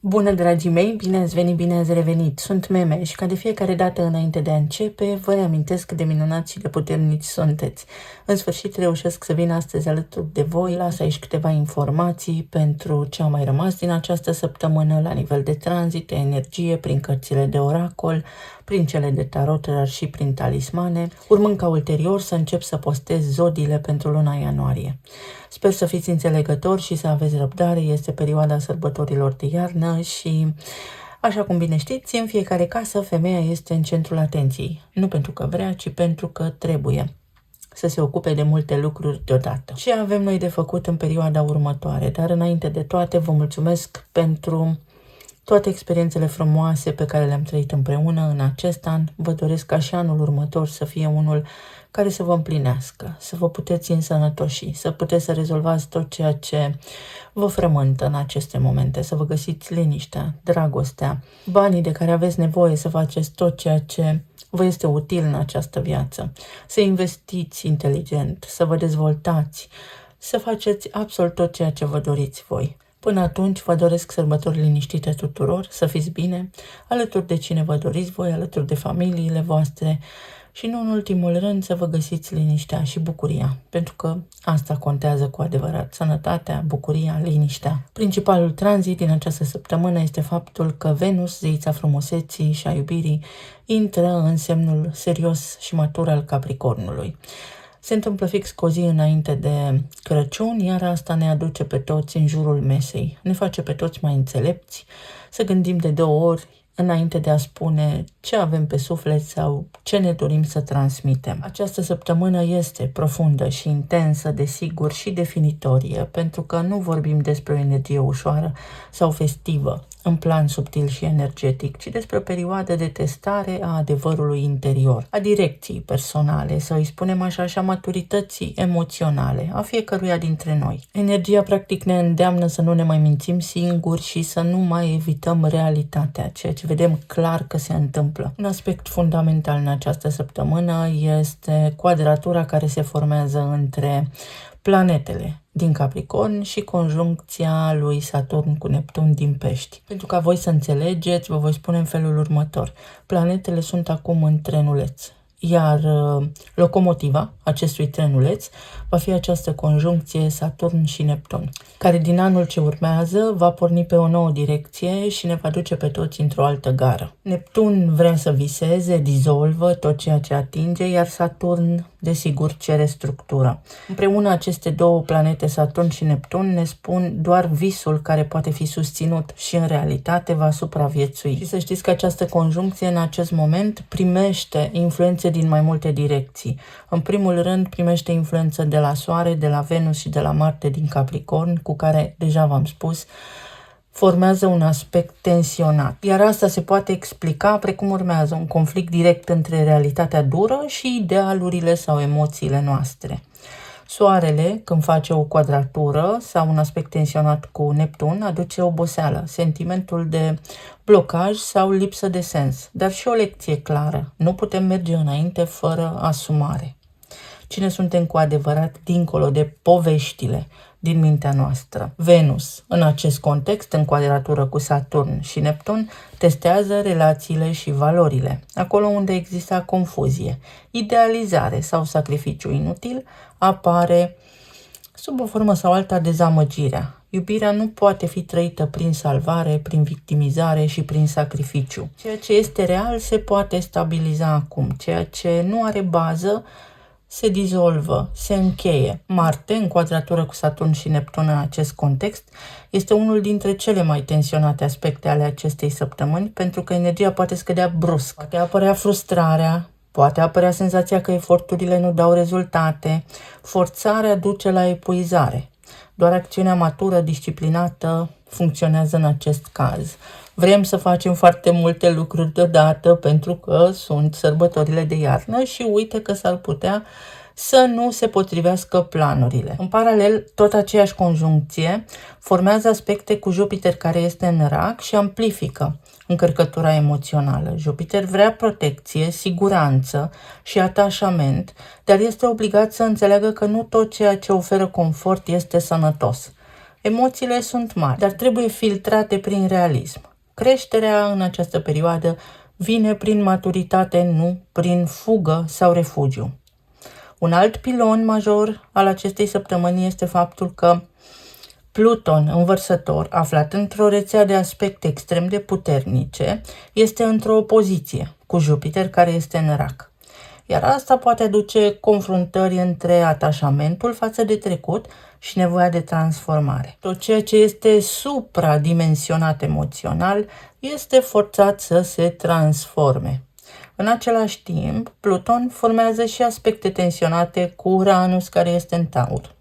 Bună, dragii mei! Bine ați venit, bine ați revenit! Sunt Meme și ca de fiecare dată înainte de a începe, vă reamintesc cât de minunați și de puternici sunteți. În sfârșit reușesc să vin astăzi alături de voi, las aici câteva informații pentru ce a mai rămas din această săptămână la nivel de tranzit, energie, prin cărțile de oracol, prin cele de tarot, dar și prin talismane, urmând ca ulterior să încep să postez zodiile pentru luna ianuarie. Sper să fiți înțelegători și să aveți răbdare, este perioada sărbătorilor de iarnă și, așa cum bine știți, în fiecare casă femeia este în centrul atenției. Nu pentru că vrea, ci pentru că trebuie să se ocupe de multe lucruri deodată. Ce avem noi de făcut în perioada următoare? Dar înainte de toate vă mulțumesc pentru toate experiențele frumoase pe care le-am trăit împreună în acest an. Vă doresc ca și anul următor să fie unul care să vă împlinească, să vă puteți însănătoși, să puteți să rezolvați tot ceea ce vă frământă în aceste momente, să vă găsiți liniștea, dragostea, banii de care aveți nevoie, să faceți tot ceea ce vă este util în această viață, să investiți inteligent, să vă dezvoltați, să faceți absolut tot ceea ce vă doriți voi. Până atunci vă doresc sărbători liniștite tuturor, să fiți bine, alături de cine vă doriți voi, alături de familiile voastre și nu în ultimul rând să vă găsiți liniștea și bucuria, pentru că asta contează cu adevărat, sănătatea, bucuria, liniștea. Principalul tranzit din această săptămână este faptul că Venus, zeița frumuseții și a iubirii, intră în semnul serios și matur al Capricornului. Se întâmplă fix cu o zi înainte de Crăciun, iar asta ne aduce pe toți în jurul mesei. Ne face pe toți mai înțelepți, să gândim de 2 ori înainte de a spune ce avem pe suflet sau ce ne dorim să transmitem. Această săptămână este profundă și intensă, desigur, și definitorie, pentru că nu vorbim despre o energie ușoară sau festivă, în plan subtil și energetic, ci despre o perioadă de testare a adevărului interior, a direcției personale, să îi spunem așa, și a maturității emoționale, a fiecăruia dintre noi. Energia practic ne îndeamnă să nu ne mai mințim singuri și să nu mai evităm realitatea, ceea ce vedem clar că se întâmplă. Un aspect fundamental în această săptămână este quadratura care se formează între planetele din Capricorn și conjuncția lui Saturn cu Neptun din Pești. Pentru ca voi să înțelegeți, vă voi spune în felul următor. Planetele sunt acum în trenuleț, iar locomotiva acestui trenuleț va fi această conjuncție Saturn și Neptun, care din anul ce urmează va porni pe o nouă direcție și ne va duce pe toți într-o altă gară. Neptun vrea să viseze, dizolvă tot ceea ce atinge, iar Saturn, desigur, cere structură. Împreună aceste două planete, Saturn și Neptun, ne spun doar visul care poate fi susținut și în realitate va supraviețui. Și să știți că această conjuncție în acest moment primește influențe din mai multe direcții. În primul rând primește influență de la Soare, de la Venus și de la Marte din Capricorn, cu care, deja v-am spus, formează un aspect tensionat. Iar asta se poate explica precum urmează: un conflict direct între realitatea dură și idealurile sau emoțiile noastre. Soarele, când face o quadratură sau un aspect tensionat cu Neptun, aduce oboseală, sentimentul de blocaj sau lipsă de sens, dar și o lecție clară. Nu putem merge înainte fără asumare. Cine suntem cu adevărat dincolo de poveștile din mintea noastră? Venus, în acest context, în quadratură cu Saturn și Neptun, testează relațiile și valorile. Acolo unde există confuzie, idealizare sau sacrificiu inutil, apare sub o formă sau alta dezamăgirea. Iubirea nu poate fi trăită prin salvare, prin victimizare și prin sacrificiu. Ceea ce este real se poate stabiliza acum. Ceea ce nu are bază se dizolvă, se încheie. Marte, în quadratură cu Saturn și Neptun în acest context, este unul dintre cele mai tensionate aspecte ale acestei săptămâni, pentru că energia poate scădea brusc. Poate apărea frustrarea, poate apărea senzația că eforturile nu dau rezultate, forțarea duce la epuizare. Doar acțiunea matură, disciplinată, funcționează în acest caz. Vrem să facem foarte multe lucruri deodată pentru că sunt sărbătorile de iarnă și uite că s-ar putea să nu se potrivească planurile. În paralel, tot aceeași conjuncție formează aspecte cu Jupiter, care este în Rac și amplifică încărcătura emoțională. Jupiter vrea protecție, siguranță și atașament, dar este obligat să înțeleagă că nu tot ceea ce oferă confort este sănătos. Emoțiile sunt mari, dar trebuie filtrate prin realism. Creșterea în această perioadă vine prin maturitate, nu prin fugă sau refugiu. Un alt pilon major al acestei săptămâni este faptul că Pluton, învărsător, aflat într-o rețea de aspecte extrem de puternice, este într-o opoziție cu Jupiter, care este în Rac. Iar asta poate aduce confruntări între atașamentul față de trecut și nevoia de transformare. Tot ceea ce este supradimensionat emoțional este forțat să se transforme. În același timp, Pluton formează și aspecte tensionate cu Uranus, care este în Taur,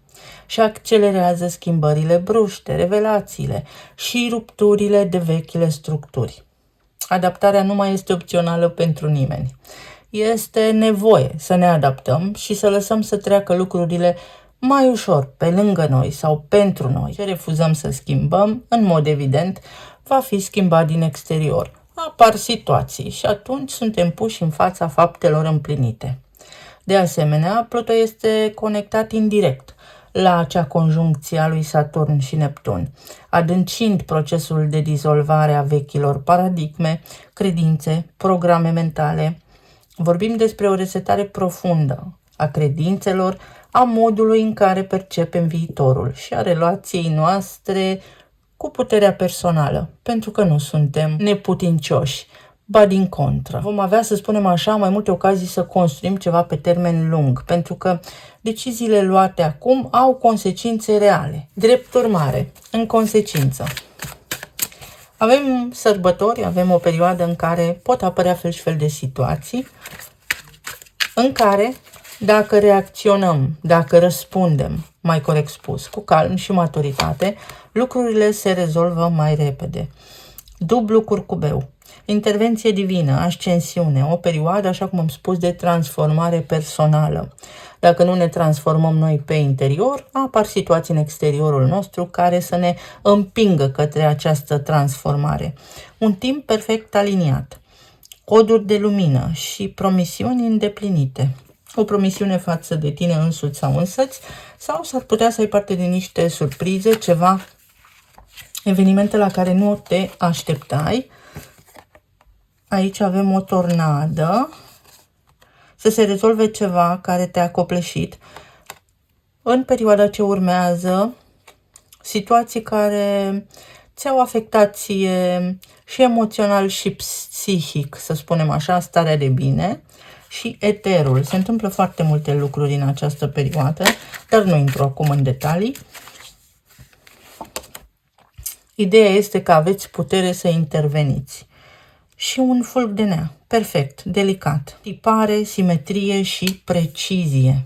și accelerează schimbările bruște, revelațiile și rupturile de vechile structuri. Adaptarea nu mai este opțională pentru nimeni. Este nevoie să ne adaptăm și să lăsăm să treacă lucrurile mai ușor pe lângă noi sau pentru noi. Ce refuzăm să schimbăm, în mod evident, va fi schimbat din exterior. Apar situații și atunci suntem puși în fața faptelor împlinite. De asemenea, Pluto este conectat indirect la acea conjuncție a lui Saturn și Neptun, adâncind procesul de dizolvare a vechilor paradigme, credințe, programe mentale. Vorbim despre o resetare profundă a credințelor, a modului în care percepem viitorul și a relației noastre cu puterea personală, pentru că nu suntem neputincioși, ba din contră. Vom avea, să spunem așa, mai multe ocazii să construim ceva pe termen lung, pentru că deciziile luate acum au consecințe reale. Drept urmare, în consecință, avem sărbători, avem o perioadă în care pot apărea fel și fel de situații în care, dacă reacționăm, dacă răspundem, mai corect spus, cu calm și maturitate, lucrurile se rezolvă mai repede. Dublu curcubeu. Intervenție divină, ascensiune, o perioadă, așa cum am spus, de transformare personală. Dacă nu ne transformăm noi pe interior, apar situații în exteriorul nostru care să ne împingă către această transformare. Un timp perfect aliniat, coduri de lumină și promisiuni îndeplinite. O promisiune față de tine însuți sau însăți, sau s-ar putea să ai parte de niște surprize, ceva, evenimente la care nu te așteptai. Aici avem o tornadă, să se rezolve ceva care te-a copleșit. În perioada ce urmează, situații care ți-au afectat ție și emoțional și psihic, să spunem așa, starea de bine și eterul. Se întâmplă foarte multe lucruri în această perioadă, dar nu intru acum în detalii. Ideea este că aveți putere să interveniți. Și un fulg de nea, perfect, delicat, tipare, simetrie și precizie.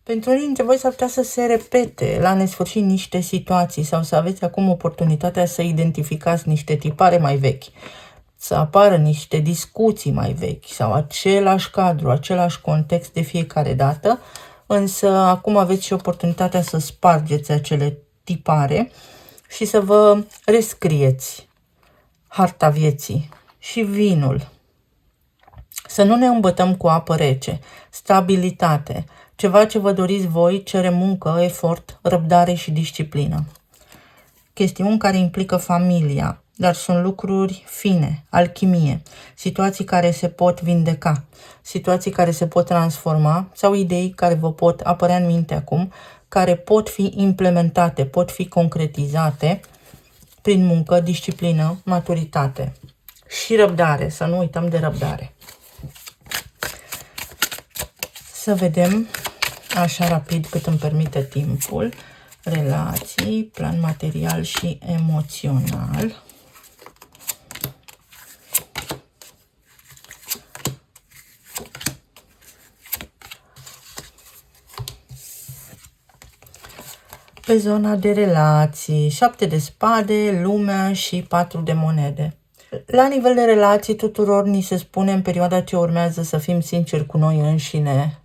Pentru unii dintre voi s-ar putea să se repete la nesfârșit niște situații sau să aveți acum oportunitatea să identificați niște tipare mai vechi, să apară niște discuții mai vechi sau același cadru, același context de fiecare dată, însă acum aveți și oportunitatea să spargeți acele tipare și să vă rescrieți harta vieții și vinul. Să nu ne îmbătăm cu apă rece, stabilitate, ceva ce vă doriți voi cere muncă, efort, răbdare și disciplină. Chestiuni care implică familia, dar sunt lucruri fine, alchimie, situații care se pot vindeca, situații care se pot transforma sau idei care vă pot apărea în minte acum, care pot fi implementate, pot fi concretizate prin muncă, disciplină, maturitate și răbdare, să nu uităm de răbdare. Să vedem, așa rapid cât îmi permite timpul, relații, plan material și emoțional. Pe zona de relații, 7 de spade, lumea și 4 de monede. La nivel de relații, tuturor ni se spune în perioada ce urmează să fim sinceri cu noi înșine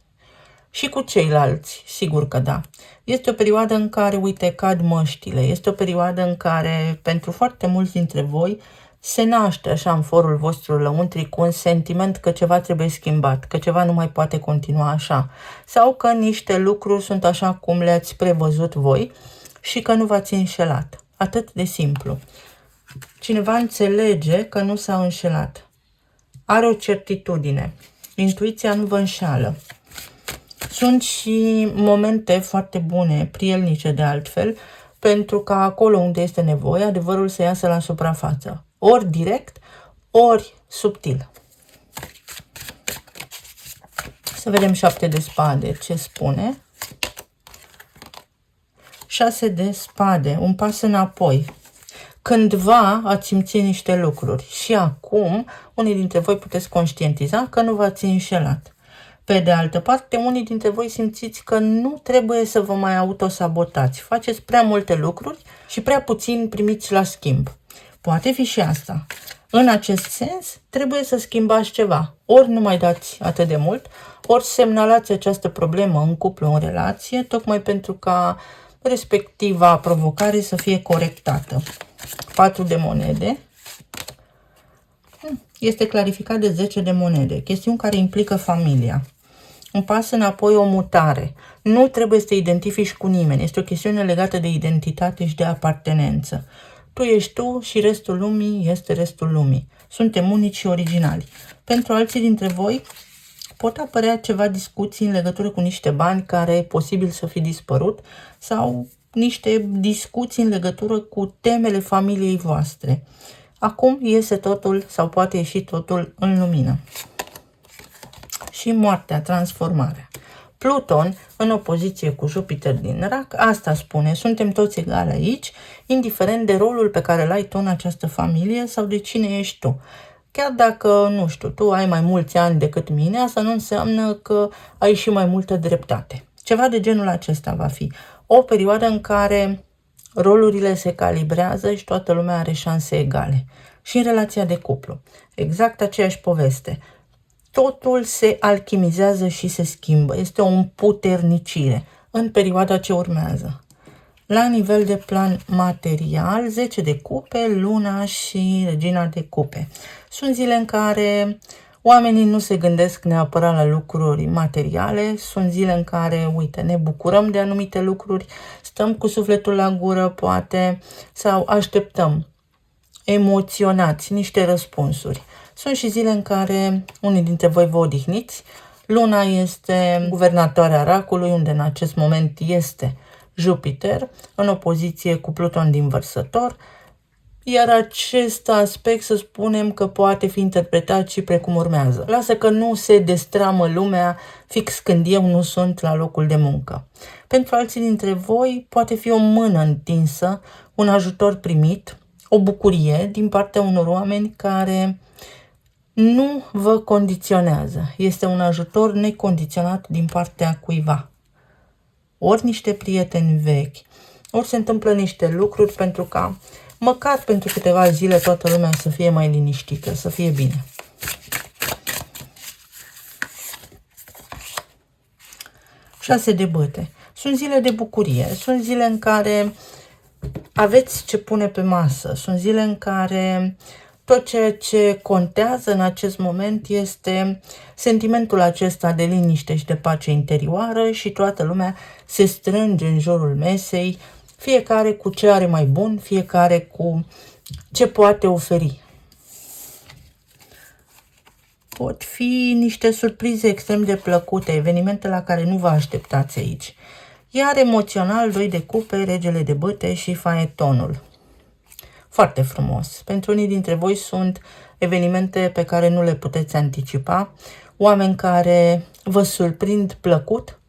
și cu ceilalți, sigur că da. Este o perioadă în care, uite, cad măștile. Este o perioadă în care, pentru foarte mulți dintre voi, se naște așa în forul vostru lăuntric un sentiment că ceva trebuie schimbat, că ceva nu mai poate continua așa, sau că niște lucruri sunt așa cum le-ați prevăzut voi și că nu v-ați înșelat. Atât de simplu. Cineva înțelege că nu s-a înșelat. Are o certitudine. Intuiția nu vă înșeală. Sunt și momente foarte bune, prielnice de altfel, pentru ca acolo unde este nevoie, adevărul să iasă la suprafață. Ori direct, ori subtil. Să vedem 7 de spade ce spune. 6 de spade, un pas înapoi. Cândva ați simțit niște lucruri și acum unii dintre voi puteți conștientiza că nu v-ați înșelat. Pe de altă parte, unii dintre voi simțiți că nu trebuie să vă mai autosabotați. Faceți prea multe lucruri și prea puțin primiți la schimb. Poate fi și asta. În acest sens, trebuie să schimbați ceva. Ori nu mai dați atât de mult, ori semnalați această problemă în cuplu, în relație, tocmai pentru ca respectiva provocare să fie corectată. 4 de monede. Este clarificat de 10 de monede. Chestiuni care implică familia. Un pas înapoi, o mutare. Nu trebuie să te identifici cu nimeni. Este o chestiune legată de identitate și de apartenență. Tu ești tu și restul lumii este restul lumii. Suntem unici și originali. Pentru alții dintre voi pot apărea ceva discuții în legătură cu niște bani care e posibil să fi dispărut sau niște discuții în legătură cu temele familiei voastre. Acum iese totul sau poate ieși totul în lumină. Și moartea, transformarea. Pluton, în opoziție cu Jupiter din Rac, asta spune, suntem toți egali aici, indiferent de rolul pe care îl ai tu în această familie sau de cine ești tu. Chiar dacă, nu știu, tu ai mai mulți ani decât mine, asta nu înseamnă că ai și mai multă dreptate. Ceva de genul acesta va fi. O perioadă în care rolurile se calibrează și toată lumea are șanse egale. Și în relația de cuplu. Exact aceeași poveste. Totul se alchimizează și se schimbă. Este o împuternicire în perioada ce urmează. La nivel de plan material, 10 de cupe, luna și regina de cupe. Sunt zile în care oamenii nu se gândesc neapărat la lucruri materiale, sunt zile în care, uite, ne bucurăm de anumite lucruri, stăm cu sufletul la gură, poate, sau așteptăm emoționați niște răspunsuri. Sunt și zile în care unii dintre voi vă odihniți. Luna este guvernatoarea Racului, unde în acest moment este Jupiter, în opoziție cu Pluton din Vărsător, iar acest aspect să spunem că poate fi interpretat și precum urmează. Lasă că nu se destramă lumea fix când eu nu sunt la locul de muncă. Pentru alții dintre voi poate fi o mână întinsă, un ajutor primit, o bucurie din partea unor oameni care nu vă condiționează. Este un ajutor necondiționat din partea cuiva. Ori niște prieteni vechi, ori se întâmplă niște lucruri pentru ca, măcar pentru câteva zile, toată lumea să fie mai liniștită, să fie bine. Șase de bâte. Sunt zile de bucurie, sunt zile în care aveți ce pune pe masă, sunt zile în care tot ceea ce contează în acest moment este sentimentul acesta de liniște și de pace interioară și toată lumea se strânge în jurul mesei, fiecare cu ce are mai bun, fiecare cu ce poate oferi. Pot fi niște surprize extrem de plăcute, evenimente la care nu vă așteptați aici. Iar emoțional, 2 de cupe, regele de bâte și faetonul. Foarte frumos. Pentru unii dintre voi sunt evenimente pe care nu le puteți anticipa, oameni care vă surprind plăcut,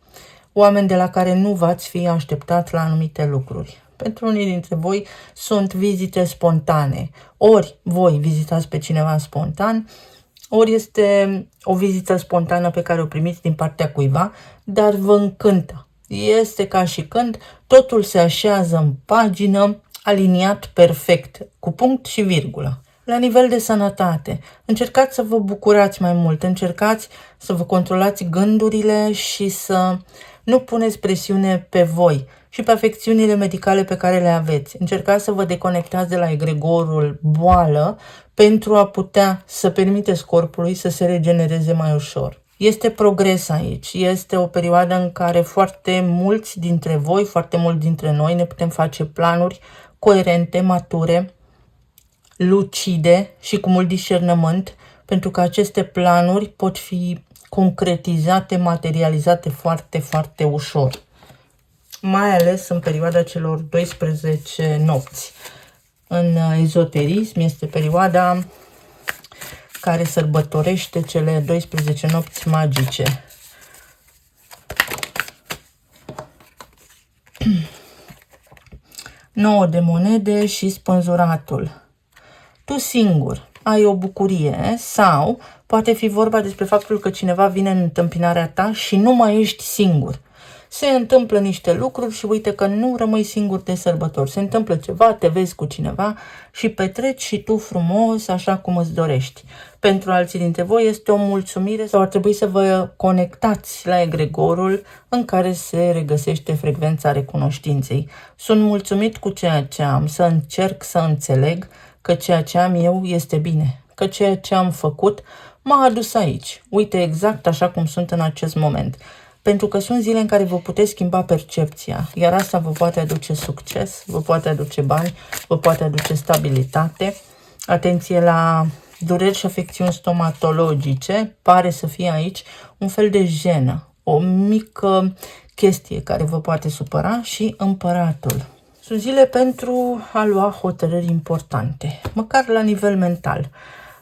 oameni de la care nu v-ați fi așteptat la anumite lucruri. Pentru unii dintre voi sunt vizite spontane. Ori voi vizitați pe cineva spontan, ori este o vizită spontană pe care o primiți din partea cuiva, dar vă încântă. Este ca și când totul se așează în pagină, aliniat perfect, cu punct și virgulă. La nivel de sănătate, încercați să vă bucurați mai mult, încercați să vă controlați gândurile și să nu puneți presiune pe voi și pe afecțiunile medicale pe care le aveți. Încercați să vă deconectați de la egregorul boală pentru a putea să permiteți corpului să se regenereze mai ușor. Este progres aici, este o perioadă în care foarte mulți dintre voi, foarte mulți dintre noi ne putem face planuri coerente, mature, lucide și cu mult discernământ, pentru că aceste planuri pot fi concretizate, materializate foarte, foarte ușor. Mai ales în perioada celor 12 nopți. În ezoterism este perioada care sărbătorește cele 12 nopți magice. Nouă de monede și spânzuratul. Tu singur ai o bucurie sau poate fi vorba despre faptul că cineva vine în întâmpinarea ta și nu mai ești singur. Se întâmplă niște lucruri și uite că nu rămâi singur de sărbători. Se întâmplă ceva, te vezi cu cineva și petreci și tu frumos așa cum îți dorești. Pentru alții dintre voi este o mulțumire sau ar trebui să vă conectați la egregorul în care se regăsește frecvența recunoștinței. Sunt mulțumit cu ceea ce am, să încerc să înțeleg că ceea ce am eu este bine, că ceea ce am făcut m-a adus aici. Uite exact așa cum sunt în acest moment. Pentru că sunt zile în care vă puteți schimba percepția, iar asta vă poate aduce succes, vă poate aduce bani, vă poate aduce stabilitate. Atenție la dureri și afecțiuni stomatologice, pare să fie aici un fel de jenă, o mică chestie care vă poate supăra. Și împăratul. Sunt zile pentru a lua hotărâri importante, măcar la nivel mental.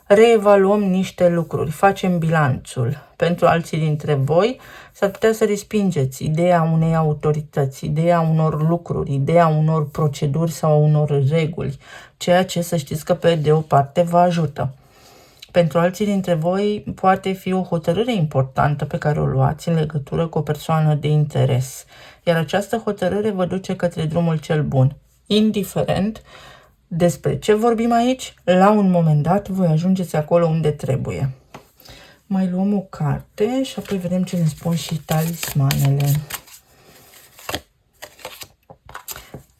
Reevaluăm niște lucruri, facem bilanțul. Pentru alții dintre voi s-ar putea să respingeți ideea unei autorități, ideea unor lucruri, ideea unor proceduri sau unor reguli, ceea ce să știți că pe de o parte vă ajută. Pentru alții dintre voi poate fi o hotărâre importantă pe care o luați în legătură cu o persoană de interes, iar această hotărâre vă duce către drumul cel bun. Indiferent despre ce vorbim aici, la un moment dat voi ajungeți acolo unde trebuie. Mai luăm o carte și apoi vedem ce ne spun și talismanele.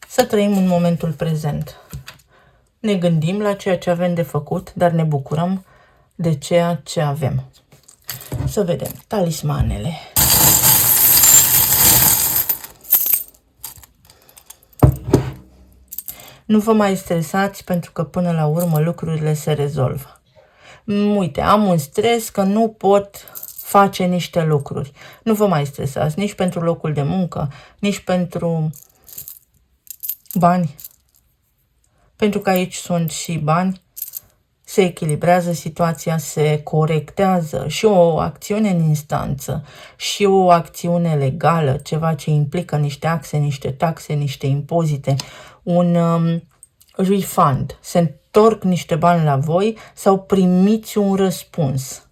Să trăim în momentul prezent. Ne gândim la ceea ce avem de făcut, dar ne bucurăm de ceea ce avem. Să vedem talismanele. Nu vă mai stresați pentru că până la urmă lucrurile se rezolvă. Uite, am un stres că nu pot face niște lucruri. Nu vă mai stresați nici pentru locul de muncă, nici pentru bani. Pentru că aici sunt și bani, se echilibrează situația, se corectează și o acțiune în instanță și o acțiune legală, ceva ce implică niște axe, niște taxe, niște impozite, un refund, se întorc niște bani la voi sau primiți un răspuns.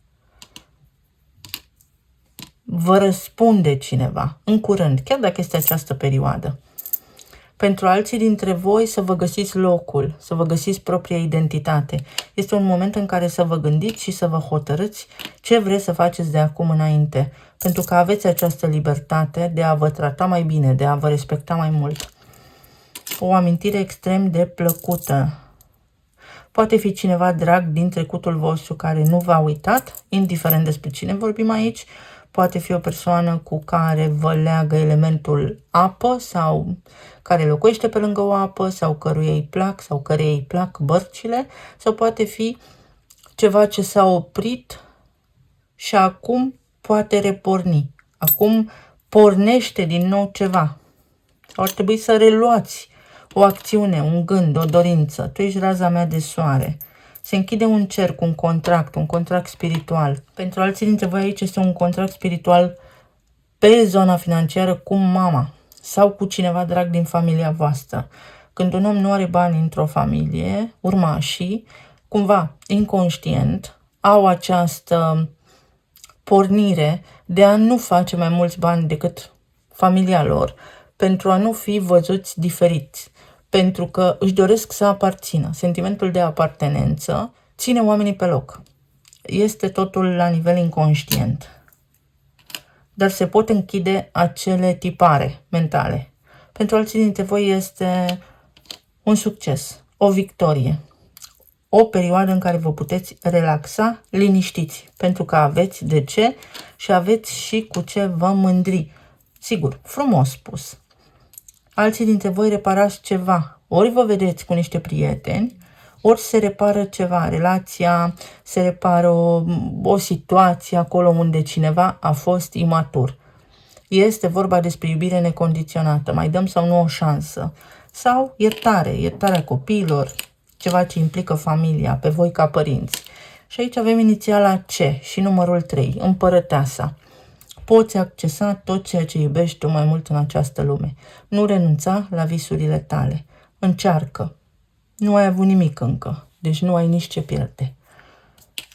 Vă răspunde cineva în curând, chiar dacă este această perioadă. Pentru alții dintre voi să vă găsiți locul, să vă găsiți propria identitate. Este un moment în care să vă gândiți și să vă hotărâți ce vreți să faceți de acum înainte. Pentru că aveți această libertate de a vă trata mai bine, de a vă respecta mai mult. O amintire extrem de plăcută. Poate fi cineva drag din trecutul vostru care nu v-a uitat, indiferent despre cine vorbim aici. Poate fi o persoană cu care vă leagă elementul apă sau care locuiește pe lângă o apă sau căruia îi plac sau căreia îi plac bărcile, sau poate fi ceva ce s-a oprit și acum poate reporni. Acum pornește din nou ceva. Sau ar trebui să reluați o acțiune, un gând, o dorință. Tu ești raza mea de soare. Se închide un cerc, un contract spiritual. Pentru alții dintre voi aici este un contract spiritual pe zona financiară cu mama sau cu cineva drag din familia voastră. Când un om nu are bani într-o familie, urmașii, cumva inconștient, au această pornire de a nu face mai mulți bani decât familia lor, pentru a nu fi văzuți diferiți, pentru că își doresc să aparțină. Sentimentul de apartenență ține oamenii pe loc. Este totul la nivel inconștient. Dar se pot închide acele tipare mentale. Pentru alții dintre voi este un succes, o victorie, o perioadă în care vă puteți relaxa liniștiți, pentru că aveți de ce și aveți și cu ce vă mândri. Sigur, frumos spus. Alții dintre voi reparați ceva. Ori vă vedeți cu niște prieteni, ori se repară ceva, relația, se repară o situație acolo unde cineva a fost imatur. Este vorba despre iubire necondiționată, mai dăm sau nu o șansă. Sau iertarea copiilor, ceva ce implică familia, pe voi ca părinți. Și aici avem inițiala C și numărul 3, împărăteasa. Poți accesa tot ceea ce iubești tu mai mult în această lume. Nu renunța la visurile tale. Încearcă. Nu ai avut nimic încă, deci nu ai nici ce pierde.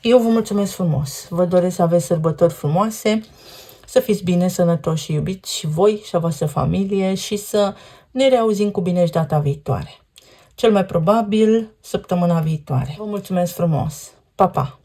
Eu vă mulțumesc frumos. Vă doresc să aveți sărbători frumoase, să fiți bine, sănătoși și iubiți și voi și a voastră familie și să ne reauzim cu bine și data viitoare. Cel mai probabil săptămâna viitoare. Vă mulțumesc frumos. Pa, pa!